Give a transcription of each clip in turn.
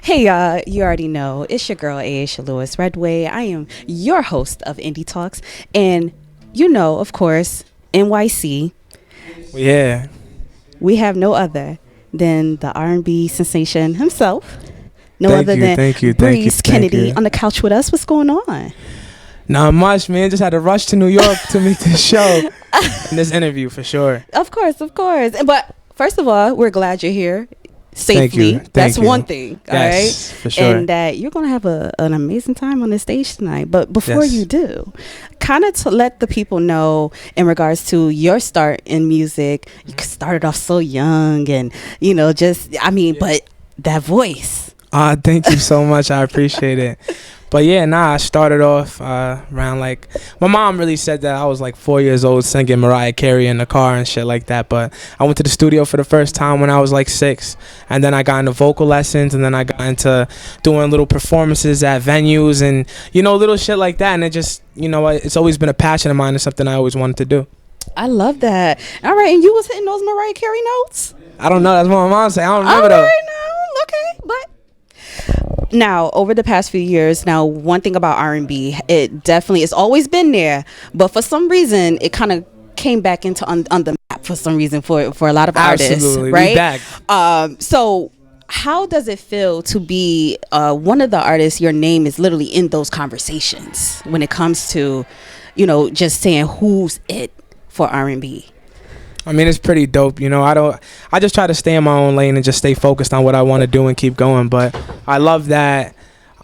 Hey, you already know it's your girl Ayesha Lewis Redway. I am your host of Indie Talks, and you know, of course, NYC. Yeah. We have no other than the R&B sensation himself. No other than Breez Kennedy on the couch with us. What's going on? Not much, man. Just had to rush to New York to make this show and this interview for sure. Of course. But first of all, we're glad you're here safely. That's one thing. All right. For sure. And that you're going to have an amazing time on the stage tonight. But before you do, kind of to let the people know in regards to your start in music, you started off so young and, you know, but that voice. Thank you so much. I appreciate it. But yeah, I started off around my mom really said that I was 4 years old singing Mariah Carey in the car and shit like that. But I went to the studio for the first time when I was 6. And then I got into vocal lessons, and then I got into doing little performances at venues and, little shit like that. And it just, it's always been a passion of mine and something I always wanted to do. I love that. All right. And you was hitting those Mariah Carey notes? I don't know. That's what my mom said. I don't remember though. Okay. But now, over the past few years, one thing about R&B, it definitely it's always been there, but for some reason, it kind of came back into on the map for some reason for a lot of artists, right? We back. So how does it feel to be one of the artists your name is literally in those conversations when it comes to, just saying who's it for R&B? I mean, it's pretty dope. I just try to stay in my own lane and just stay focused on what I want to do and keep going. But I love that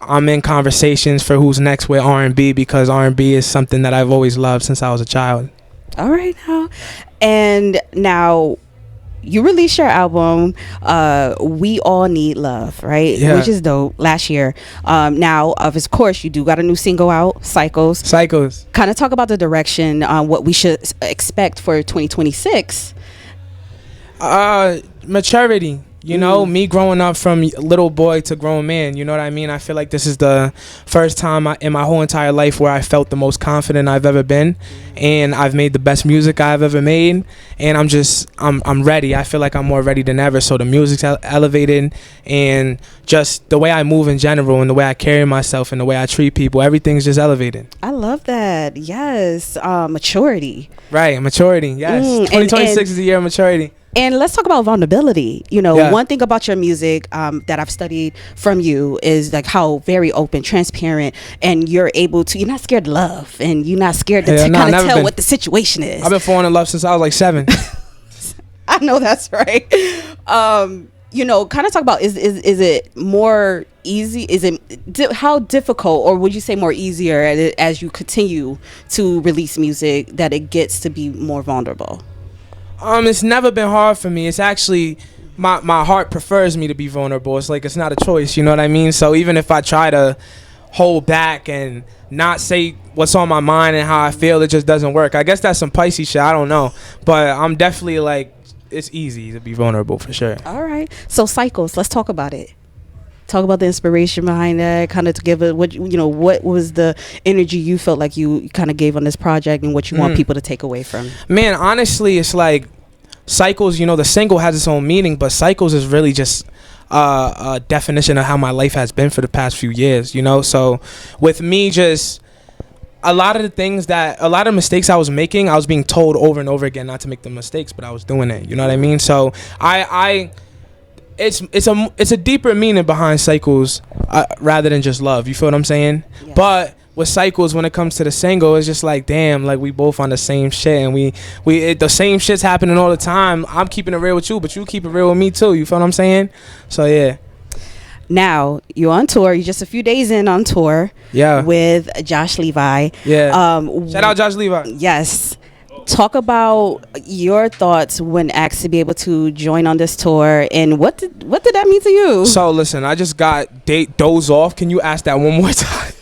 I'm in conversations for who's next with R&B, because R&B is something that I've always loved since I was a child. All right now. And now you released your album, We All Need Love, right? Yeah. Which is dope, last year. Now, of course, you do got a new single out, Cycles. Kind of talk about the direction, what we should expect for 2026. Maturity. Me growing up from little boy to grown man, you know what I mean? I feel like this is the first time in my whole entire life where I felt the most confident I've ever been, and I've made the best music I've ever made, and I'm ready. I feel like I'm more ready than ever. So the music's elevated, and just the way I move in general, and the way I carry myself, and the way I treat people, everything's just elevated. I love that. Yes. Maturity. Right. Maturity. Yes. 2026 is the year of maturity. And let's talk about vulnerability. One thing about your music that I've studied from you is how very open, transparent, and you're not scared to love, and you're not scared to kind of tell what the situation is. I've been falling in love since I was 7. I know that's right. Kind of talk about is it more easy? How difficult, or would you say more easier as you continue to release music, that it gets to be more vulnerable? It's never been hard for me. It's actually my heart prefers me to be vulnerable. It's not a choice, you know what I mean? So even if I try to hold back and not say what's on my mind and how I feel, it just doesn't work. I guess that's some Pisces shit, I don't know. But I'm definitely it's easy to be vulnerable for sure. All right. So Cycles, let's talk about it. Talk about the inspiration behind that, kind of to give it what was the energy you felt like you kind of gave on this project, and what you want people to take away from. Man, honestly, it's Cycles, the single has its own meaning, but Cycles is really just a definition of how my life has been for the past few years, So with me, just a lot of mistakes I was making, I was being told over and over again not to make the mistakes, but I was doing it, you know what I mean? So it's a deeper meaning behind Cycles rather than just love. You feel what I'm saying? Yes. But with Cycles, when it comes to the single, it's just damn, we both on the same shit, and the same shit's happening all the time. I'm keeping it real with you, but you keep it real with me too. You feel what I'm saying? So yeah. Now you're on tour. You're just a few days in on tour. Yeah. With Josh Levi. Yeah. Shout out Josh Levi. Yes. Talk about your thoughts when asked to be able to join on this tour, and what did that mean to you? So listen, I just got dozed off. Can you ask that one more time?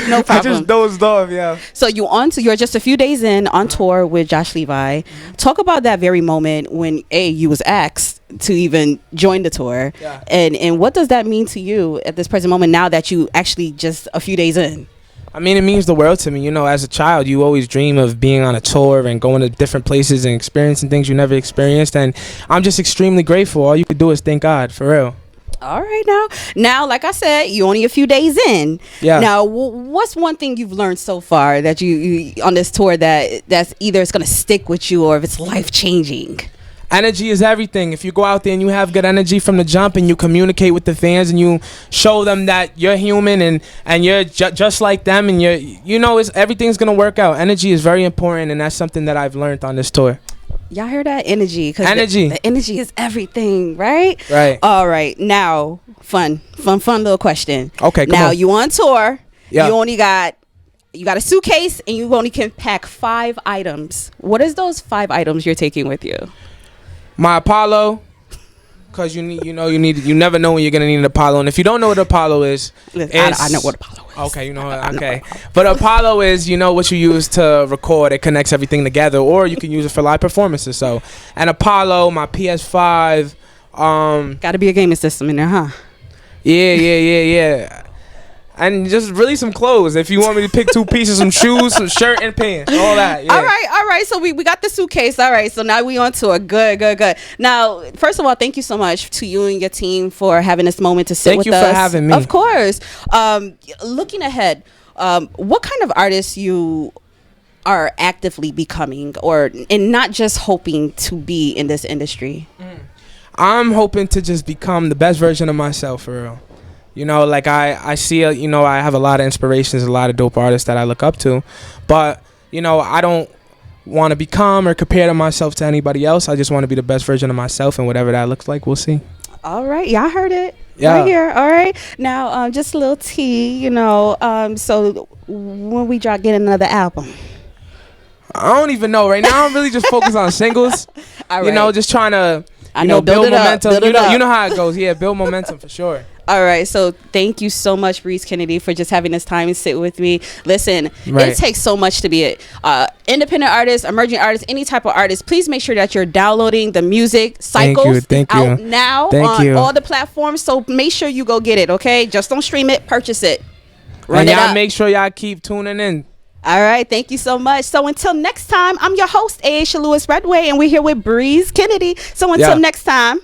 No problem. I just dozed off, yeah. So you're just a few days in on tour with Josh Levi. Talk about that very moment when you was asked to even join the tour, and what does that mean to you at this present moment, now that you actually just a few days in? I mean, it means the world to me. As a child, you always dream of being on a tour and going to different places and experiencing things you never experienced. And I'm just extremely grateful. All you could do is thank God, for real. All right, now, like I said, you only a few days in. Yeah. Now, what's one thing you've learned so far that you on this tour that's either it's gonna stick with you or if it's life changing? Energy is everything. If you go out there and you have good energy from the jump and you communicate with the fans and you show them that you're human and you're just like them and everything's gonna work out. Energy is very important, and that's something that I've learned on this tour. Y'all hear that? Energy. Energy. The energy is everything, right? Right. All right. Now, fun little question. Okay, come now, on. you on tour. Yeah. You got a suitcase and you only can pack 5 items. What is those 5 items you're taking with you? My Apollo. Because you never know when you're going to need an Apollo. And if you don't know what Apollo is, I know what Apollo is. Okay, you know, okay. But Apollo is, what you use to record. It connects everything together. Or you can use it for live performances. So, an Apollo, my PS5. Got to be a gaming system in there, huh? Yeah. And just really some clothes. If you want me to pick 2 pieces, some shoes, some shirt, and pants. All that. Yeah. All right. So we got the suitcase. All right. So now we on tour. Good. Now, first of all, thank you so much to you and your team for having this moment to sit with us. Thank you for having me. Of course. Looking ahead, what kind of artists you are actively becoming and not just hoping to be in this industry? I'm hoping to just become the best version of myself, for real. Like I see, I have a lot of inspirations, a lot of dope artists that I look up to. But, I don't want to become or compare to myself to anybody else. I just want to be the best version of myself, and whatever that looks like, we'll see. All right. Y'all heard it. Yeah. Right here. All right. Now, just a little tea, so when we get another album? I don't even know. Right now, I'm really just focused on singles. All right. Just trying to, build momentum. Build it up. You know how it goes. Yeah, build momentum for sure. All right, so thank you so much, Breez Kennedy, for just having this time and sit with me. Listen, It takes so much to be an independent artist, emerging artist, any type of artist. Please make sure that you're downloading the music Cycles out now on all the platforms. So make sure you go get it, okay? Just don't stream it, purchase it. And y'all make sure y'all keep tuning in. All right, thank you so much. So until next time, I'm your host, Ayana Lewis Redway, and we're here with Breez Kennedy. So until next time.